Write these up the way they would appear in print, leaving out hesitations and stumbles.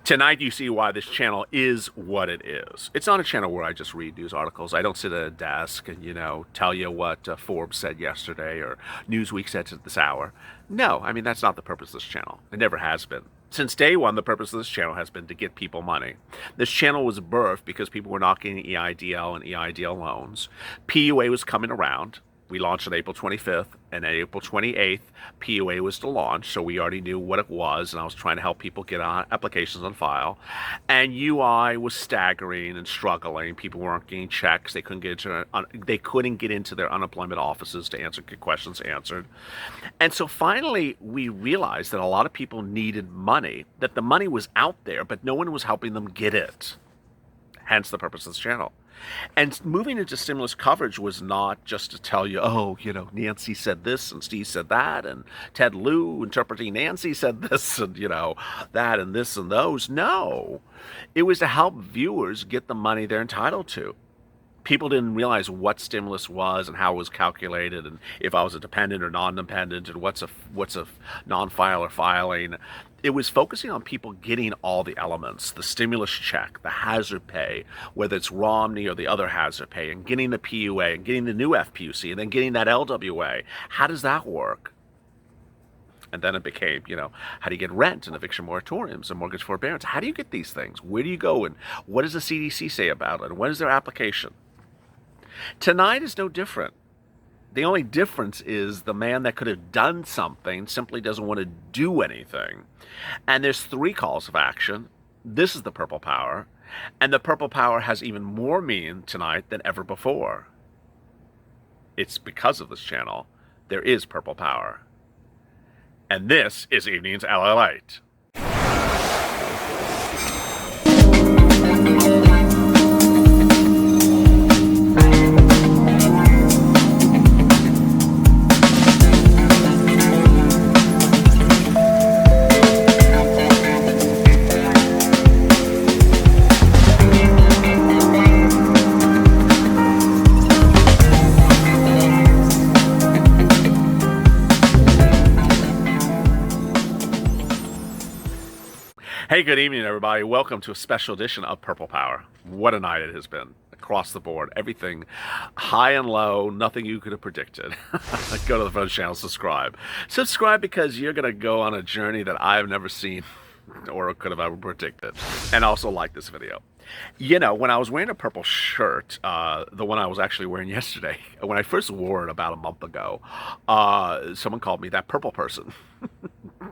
Tonight, you see why this channel is what it is. It's not a channel where I just read news articles. I don't sit at a desk and, tell you what Forbes said yesterday or Newsweek said at this hour. No, I mean, that's not the purpose of this channel. It never has been. Since day one, the purpose of this channel has been to get people money. This channel was birthed because people were not getting EIDL and EIDL loans. PUA was coming around. We launched on April 25th, and on April 28th, PUA was to launch, so we already knew what it was, and I was trying to help people get on applications on file. And UI was staggering and struggling. People weren't getting checks. They couldn't get into their unemployment offices to get questions answered. And so finally, we realized that a lot of people needed money, that the money was out there, but no one was helping them get it. Hence the purpose of this channel. And moving into stimulus coverage was not just to tell you, Nancy said this and Steve said that, and Ted Lieu interpreting Nancy said this and, that and this and those. No, it was to help viewers get the money they're entitled to. People didn't realize what stimulus was and how it was calculated, and if I was a dependent or non-dependent, and what's a non-filer filing. It was focusing on people getting all the elements, the stimulus check, the hazard pay, whether it's Romney or the other hazard pay, and getting the PUA and getting the new FPUC and then getting that LWA. How does that work? And then it became, how do you get rent and eviction moratoriums and mortgage forbearance? How do you get these things? Where do you go? And what does the CDC say about it? And when is their application? Tonight is no different. The only difference is the man that could have done something simply doesn't want to do anything. And there's 3 calls of action. This is the purple power. And the purple power has even more meaning tonight than ever before. It's because of this channel. There is purple power. And this is Evening's LALATE. Hey, good evening, everybody. Welcome to a special edition of Purple Power. What a night it has been across the board. Everything high and low, nothing you could have predicted. Go to the front channel, subscribe. Subscribe because you're going to go on a journey that I've never seen or could have ever predicted. And also like this video. When I was wearing a purple shirt, the one I was actually wearing yesterday, when I first wore it about a month ago, someone called me that purple person.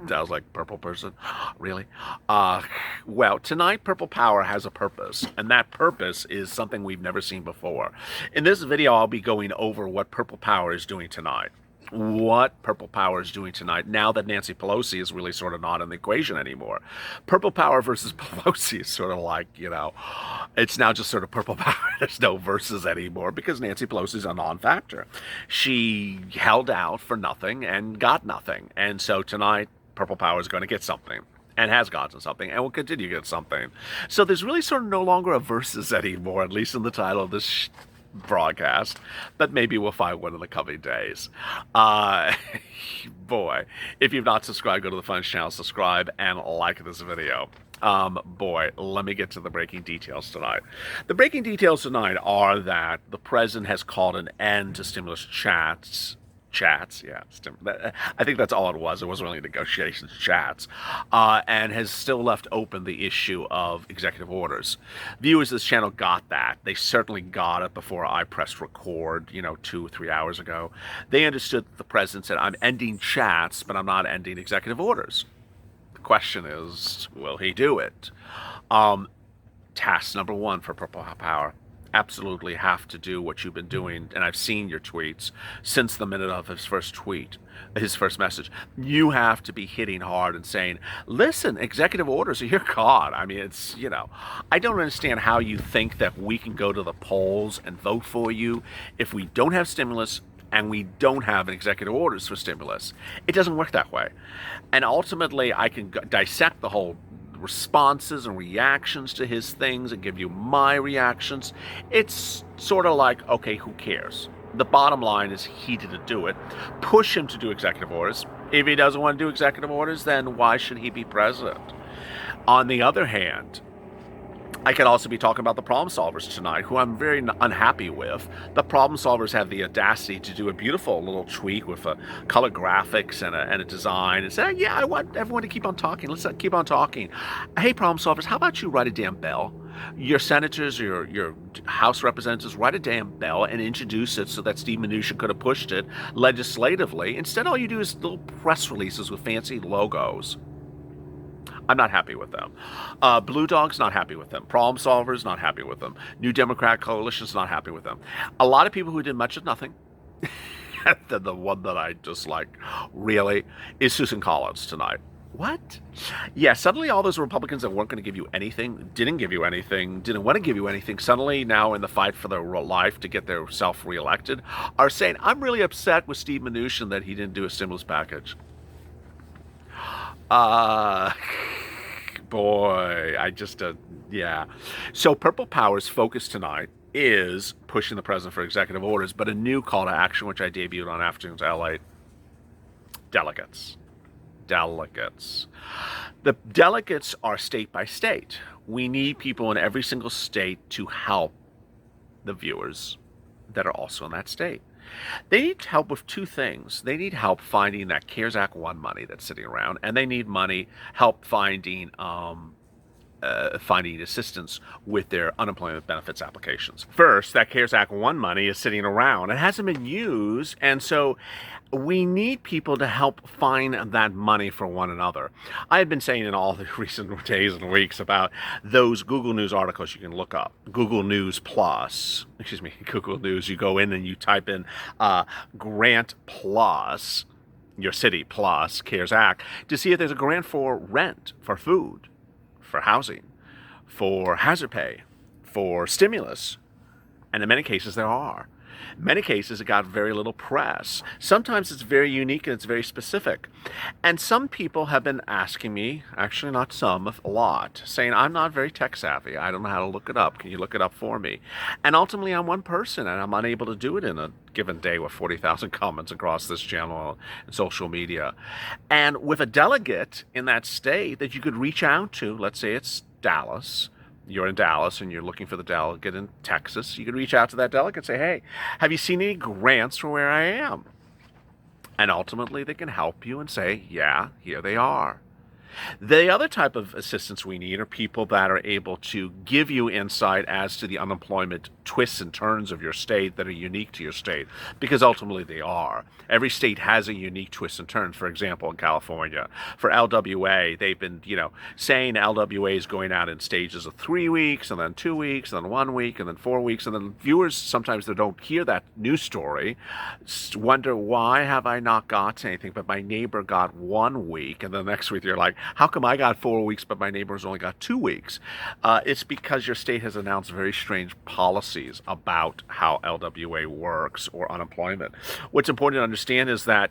I was like, purple person? Really? Well, tonight, Purple Power has a purpose, and that purpose is something we've never seen before. In this video, I'll be going over what Purple Power is doing tonight. What Purple Power is doing tonight, now that Nancy Pelosi is really sort of not in the equation anymore. Purple Power versus Pelosi is sort of like, it's now just sort of Purple Power. There's no versus anymore because Nancy Pelosi is a non-factor. She held out for nothing and got nothing. And so tonight, Purple Power is going to get something. And has gotten something, and will continue to get something. So there's really sort of no longer a versus anymore, at least in the title of this broadcast, but maybe we'll find one in the coming days. Boy, if you've not subscribed, go to the Funds channel, subscribe, and like this video. Let me get to the breaking details tonight. The breaking details tonight are that the president has called an end to stimulus chats, yeah. I think that's all it was. It wasn't really negotiations, chats. And has still left open the issue of executive orders. Viewers of this channel got that. They certainly got it before I pressed record, 2 or 3 hours ago. They understood that the president said, I'm ending chats, but I'm not ending executive orders. The question is, will he do it? Task number 1 for Purple Power. Absolutely have to do what you've been doing, and I've seen your tweets since the minute of his first message. You have to be hitting hard and saying, listen, executive orders are your God. I mean, it's, I don't understand how you think that we can go to the polls and vote for you if we don't have stimulus and we don't have an executive orders for stimulus. It doesn't work that way. And ultimately, I can dissect the whole responses and reactions to his things and give you my reactions. It's sort of like, okay, who cares? The bottom line is he didn't do it. Push him to do executive orders. If he doesn't want to do executive orders, then why should he be president? On the other hand, I could also be talking about the problem solvers tonight, who I'm very unhappy with. The problem solvers have the audacity to do a beautiful little tweak with a color graphics and a design and say, yeah, I want everyone to keep on talking. Let's keep on talking. Hey, problem solvers, how about you write a damn bell? Your senators, your House representatives, write a damn bell and introduce it so that Steve Mnuchin could have pushed it legislatively. Instead, all you do is little press releases with fancy logos. I'm not happy with them. Blue Dog's not happy with them. Problem Solvers, not happy with them. New Democrat Coalition's not happy with them. A lot of people who did much of nothing. The one that I just like, really, is Susan Collins tonight. What? Yeah, suddenly all those Republicans that weren't going to give you anything, didn't give you anything, didn't want to give you anything, suddenly now in the fight for their life to get their self reelected, are saying, I'm really upset with Steve Mnuchin that he didn't do a stimulus package. Boy, I just, yeah. So Purple Power's focus tonight is pushing the president for executive orders, but a new call to action, which I debuted on Afternoons LALATE. Delegates. The delegates are state by state. We need people in every single state to help the viewers that are also in that state. They need help with two things. They need help finding that CARES Act 1 money that's sitting around, and they need help finding assistance with their unemployment benefits applications. First, that CARES Act 1 money is sitting around. It hasn't been used, and so we need people to help find that money for one another. I have been saying in all the recent days and weeks about those Google News articles you can look up. Google News, you go in and you type in grant plus, your city plus CARES Act, to see if there's a grant for rent, for food, for housing, for hazard pay, for stimulus. And in many cases there are. In many cases, it got very little press. Sometimes it's very unique and it's very specific. And some people have been asking me, actually not some, a lot, saying, I'm not very tech savvy. I don't know how to look it up. Can you look it up for me? And ultimately, I'm one person and I'm unable to do it in a given day with 40,000 comments across this channel and social media. And with a delegate in that state that you could reach out to, let's say it's Dallas, you're in Dallas and you're looking for the delegate in Texas, you could reach out to that delegate and say, hey, have you seen any grants from where I am? And ultimately they can help you and say, yeah, here they are. The other type of assistance we need are people that are able to give you insight as to the unemployment twists and turns of your state that are unique to your state, because ultimately they are. Every state has a unique twist and turn. For example, in California, for LWA, they've been, saying LWA is going out in stages of 3 weeks, and then 2 weeks, and then 1 week, and then 4 weeks, and then viewers sometimes that don't hear that news story wonder, why have I not got anything, but my neighbor got 1 week, and the next week you're like, how come I got 4 weeks, but my neighbor's only got 2 weeks? It's because your state has announced very strange policies about how LWA works or unemployment. What's important to understand is that,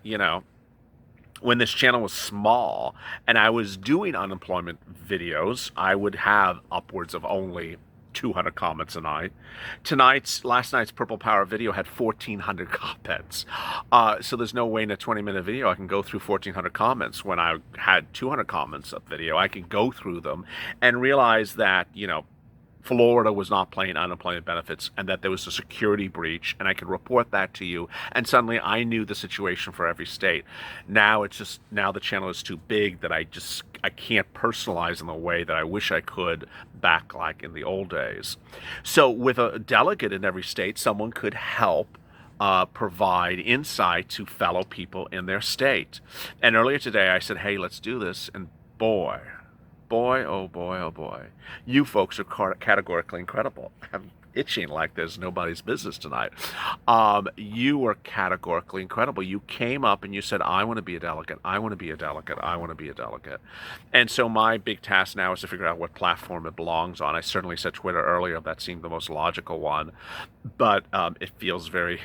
when this channel was small and I was doing unemployment videos, I would have upwards of only 200 comments a night. Last night's Purple Power video had 1,400 comments. So there's no way in a 20-minute video I can go through 1,400 comments. When I had 200 comments of video, I could go through them and realize that, Florida was not paying unemployment benefits and that there was a security breach, and I could report that to you, and suddenly I knew the situation for every state. Now the channel is too big that I can't personalize in the way that I wish I could back like in the old days. So with a delegate in every state, someone could help provide insight to fellow people in their state. And earlier today I said, hey, let's do this, and boy, oh boy, you folks are categorically incredible. I'm itching like there's nobody's business tonight. You were categorically incredible. You came up and you said, I want to be a delegate. I want to be a delegate. I want to be a delegate. And so my big task now is to figure out what platform it belongs on. I certainly said Twitter earlier. That seemed the most logical one. But it feels very,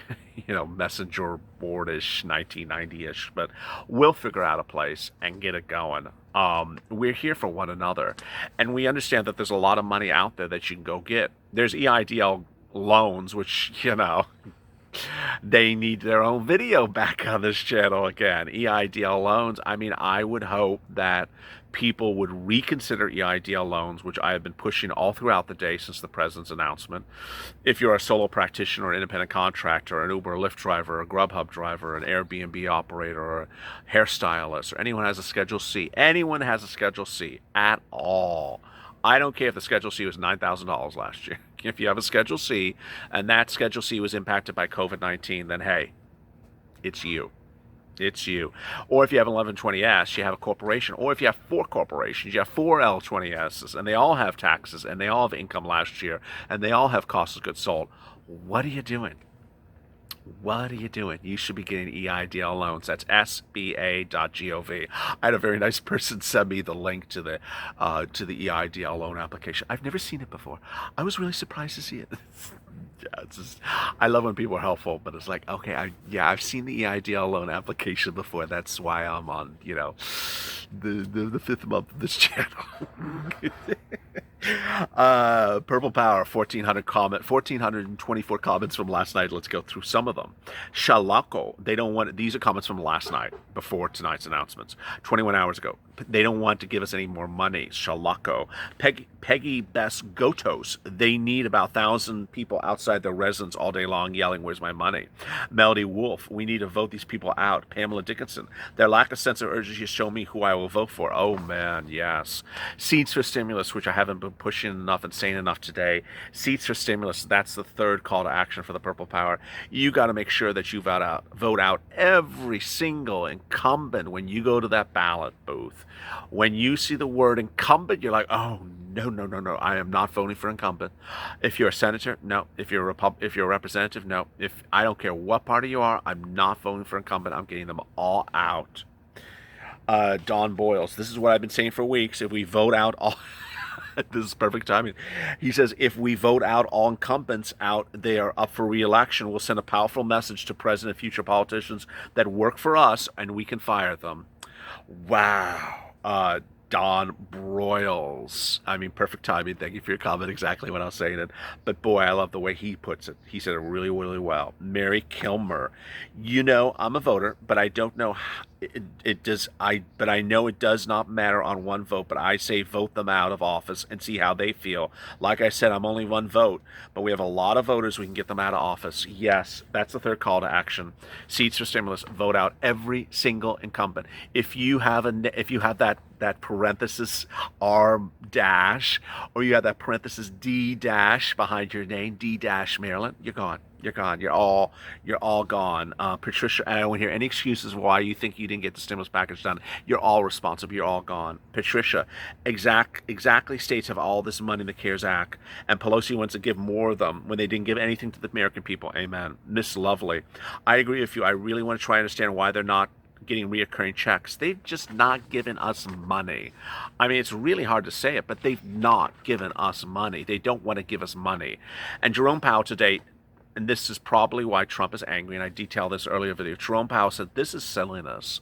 messenger board-ish, 1990-ish. But we'll figure out a place and get it going. We're here for one another, and we understand that there's a lot of money out there that you can go get. There's EIDL loans, which, they need their own video back on this channel again. EIDL loans. I mean, I would hope that people would reconsider EIDL loans, which I have been pushing all throughout the day since the president's announcement. If you're a solo practitioner, an independent contractor, an Uber or Lyft driver, a Grubhub driver, an Airbnb operator, or a hairstylist, or anyone has a Schedule C, anyone has a Schedule C at all. I don't care if the Schedule C was $9,000 last year. If you have a Schedule C and that Schedule C was impacted by COVID-19, then hey, it's you. It's you. Or if you have an 1120S, you have a corporation. Or if you have four corporations, you have four L20Ss, and they all have taxes, and they all have income last year, and they all have cost of goods sold. What are you doing? What are you doing? You should be getting EIDL loans. That's sba.gov. I had a very nice person send me the link to the EIDL loan application. I've never seen it before. I was really surprised to see it. Yeah, it's just, I love when people are helpful, but it's like, okay, I've seen the EIDL loan application before. That's why I'm on, the fifth month of this channel. Purple Power, 1,424 comments from last night. Let's go through some of them. Shalako, they don't want, these are comments from last night, before tonight's announcements, 21 hours ago. They don't want to give us any more money. Shalako. Peggy Best Gotos, they need about 1,000 people outside their residence all day long yelling, where's my money? Melody Wolf, we need to vote these people out. Pamela Dickinson, their lack of sense of urgency show me who I will vote for. Oh man, yes. Seeds for Stimulus, which I haven't been pushing enough and saying enough today. Seeds for Stimulus, that's the third call to action for the Purple Power. You got to make sure that you vote out every single incumbent when you go to that ballot booth. When you see the word incumbent, you're like, oh, no, I am not voting for incumbent. If you're a senator, no. If you're a representative, no. If I don't care what party you are, I'm not voting for incumbent. I'm getting them all out. Don Boyles, this is what I've been saying for weeks. If we vote out all... This is perfect timing. He says, if we vote out all incumbents out, they are up for re-election. We'll send a powerful message to present and future politicians that work for us, and we can fire them. Wow. Don Broyles. I mean, perfect timing. Thank you for your comment. Exactly what I was saying it. But boy, I love the way he puts it. He said it really, really well. Mary Kilmer. I'm a voter, but I don't know but I know it does not matter on one vote, but I say vote them out of office and see how they feel. Like I said, I'm only one vote, but we have a lot of voters. We can get them out of office. Yes, that's the third call to action. Seeds for Stimulus, vote out every single incumbent. If you have that parenthesis R dash, or you have that parenthesis D dash behind your name, D dash Maryland, you're gone. You're gone. You're all gone. Patricia, I don't hear any excuses why you think you didn't get the stimulus package done. You're all responsible. You're all gone. Patricia, exactly states have all this money in the CARES Act, and Pelosi wants to give more of them when they didn't give anything to the American people. Amen. Miss Lovely, I agree with you. I really want to try and understand why they're not getting reoccurring checks. They've just not given us money. I mean, it's really hard to say it, but they've not given us money. They don't want to give us money. And Jerome Powell today, and this is probably why Trump is angry, and I detailed this earlier video. Jerome Powell said this is silliness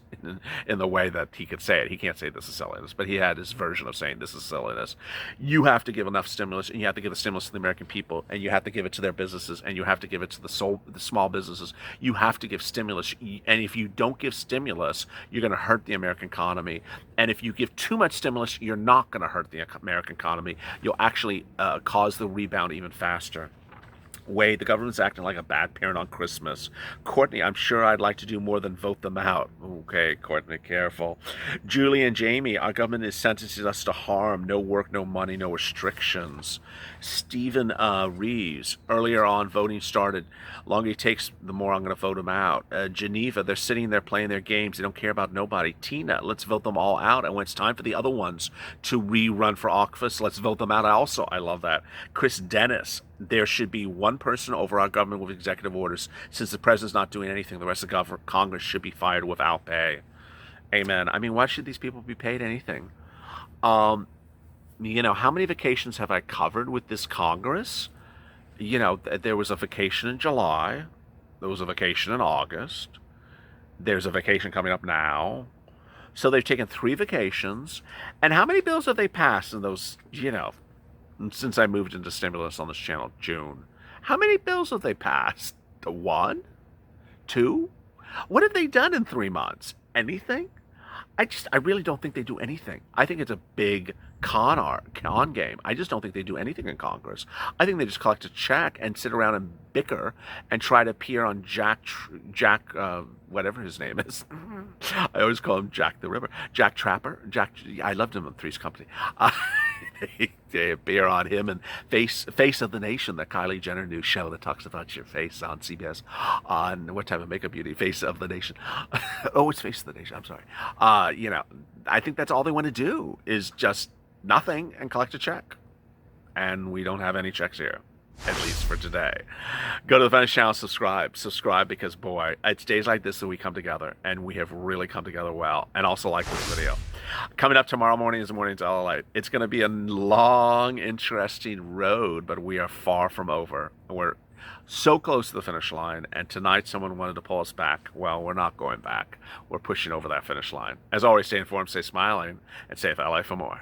in the way that he could say it. He can't say this is silliness, but he had his version of saying this is silliness. You have to give enough stimulus, and you have to give the stimulus to the American people, and you have to give it to their businesses, and you have to give it to the small businesses. You have to give stimulus, and if you don't give stimulus, you're going to hurt the American economy. And if you give too much stimulus, you're not going to hurt the American economy. You'll actually cause the rebound even faster. Wade, the government's acting like a bad parent on Christmas. Courtney, I'm sure I'd like to do more than vote them out. Okay, Courtney, careful. Julie and Jamie, our government is sentencing us to harm. No work, no money, no restrictions. Stephen Reeves, earlier on, voting started. Longer it takes, the more I'm going to vote them out. Geneva, they're sitting there playing their games. They don't care about nobody. Tina, let's vote them all out. And when it's time for the other ones to rerun for office, let's vote them out also. I love that. Chris Dennis, there should be one person over our government with executive orders. Since the president's not doing anything, the rest of Congress should be fired without pay. Amen. I mean, why should these people be paid anything? How many vacations have I covered with this Congress? There was a vacation in July. There was a vacation in August. There's a vacation coming up now. So they've taken 3 vacations. And how many bills have they passed in those, since I moved into stimulus on this channel, June? How many bills have they passed? 1? 2? What have they done in 3 months? Anything? I really don't think they do anything. I think it's a big con game. I just don't think they do anything in Congress. I think they just collect a check and sit around and bicker and try to appear on whatever his name is. I always call him Jack the Ripper, Jack Trapper, I loved him in Three's Company. They appear on him and Face of the Nation, the Kylie Jenner new show that talks about your face on CBS. On what type of makeup beauty? Face of the Nation. Oh, it's Face of the Nation. I'm sorry. I think that's all they want to do is just nothing and collect a check. And we don't have any checks here, at least for today. Go to the Venice channel, subscribe, because boy, it's days like this that we come together, and we have really come together well. And also like this video. Coming up tomorrow morning is Mornings LALATE. It's going to be a long, interesting road, but we are far from over. We're so close to the finish line, and tonight someone wanted to pull us back. Well, we're not going back. We're pushing over that finish line. As always, stay informed, stay smiling, and stay with LA for more.